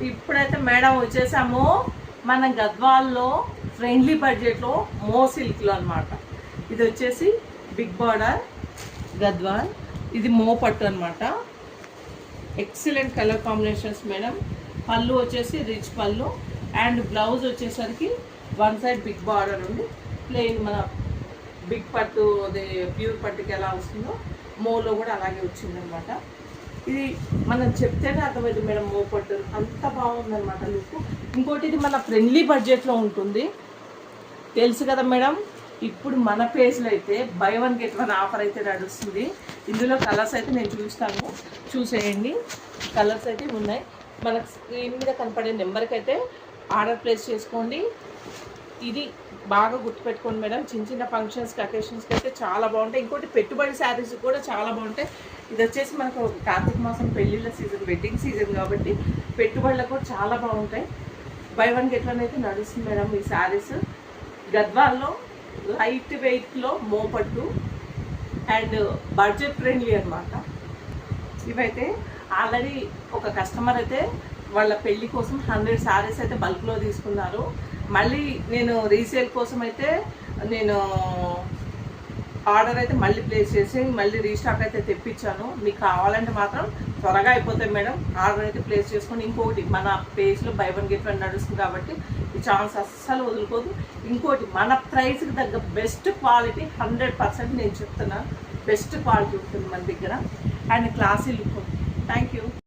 ఇప్పుడైతే మేడం వచ్చేసాము మన గద్వాల్లో ఫ్రెండ్లీ బడ్జెట్లో మో సిల్క్లో అనమాట. ఇది వచ్చేసి బిగ్ బార్డర్ గద్వాల్, ఇది మో పట్టు అనమాట. Excellent colour combinations madam. పళ్ళు వచ్చేసి రిచ్ పళ్ళు అండ్ బ్లౌజ్ వచ్చేసరికి వన్ సైడ్ బిగ్ బార్డర్ ఉంది, ప్లెయిన్ మన బిగ్ పట్టు అదే ప్యూర్ పట్టుకి ఎలా వస్తుందో మోలో కూడా అలాగే వచ్చిందనమాట. ఇది మనం చెప్తేనే అర్థమైంది మేడం, మో పట్టు అంత బాగుందనమాట లుక్. ఇంకోటి ఇది మన ఫ్రెండ్లీ బడ్జెట్లో ఉంటుంది, తెలుసు కదా మేడం. ఇప్పుడు మన పేజ్లో అయితే by one get one offer అయితే నడుస్తుంది. ఇందులో కలర్స్ అయితే నేను చూస్తాను, చూసేయండి. కలర్స్ అయితే ఉన్నాయి. మనకు స్క్రీన్ మీద కనపడే నెంబర్కి అయితే ఆర్డర్ ప్లేస్ చేసుకోండి. ఇది బాగా గుర్తుపెట్టుకోండి మేడం, చిన్న చిన్న ఫంక్షన్స్కి అకేషన్స్కి అయితే చాలా బాగుంటాయి. ఇంకోటి పెట్టుబడి శారీస్ కూడా చాలా బాగుంటాయి. ఇది వచ్చేసి మనకు కార్తీక మాసం పెళ్ళిళ్ళ సీజన్, వెడ్డింగ్ సీజన్ కాబట్టి పెట్టుబడులకు కూడా చాలా బాగుంటాయి. బై వన్ గెట్ వన్ అయితే నడుస్తుంది మేడం ఈ శారీస్. గద్వాల్లో లైట్ వెయిట్లో మోపట్టు అండ్ బడ్జెట్ ఫ్రెండ్లీ అనమాట. ఇవైతే ఆల్రెడీ ఒక కస్టమర్ అయితే వాళ్ళ పెళ్ళి కోసం 100 శారీస్ అయితే బల్క్లో తీసుకున్నారు. మళ్ళీ నేను రీసేల్ కోసం అయితే నేను ఆర్డర్ అయితే మళ్ళీ ప్లేస్ చేసి మళ్ళీ రీస్టాక్ అయితే తెప్పించాను. మీకు కావాలంటే మాత్రం త్వరగా అయిపోతాయి మేడం, ఆర్డర్ అయితే ప్లేస్ చేసుకొని. ఇంకోటి మన పేజ్లో బై వన్ గెట్ వన్ నడుస్తుంది కాబట్టి ఈ ఛాన్స్ అస్సలు వదులుకోదు. ఇంకోటి మన ప్రైస్కి తగ్గ బెస్ట్ క్వాలిటీ 100% నేను చెప్తున్నాను, బెస్ట్ క్వాలిటీ ఉంటుంది మన దగ్గర and classy look. Thank you.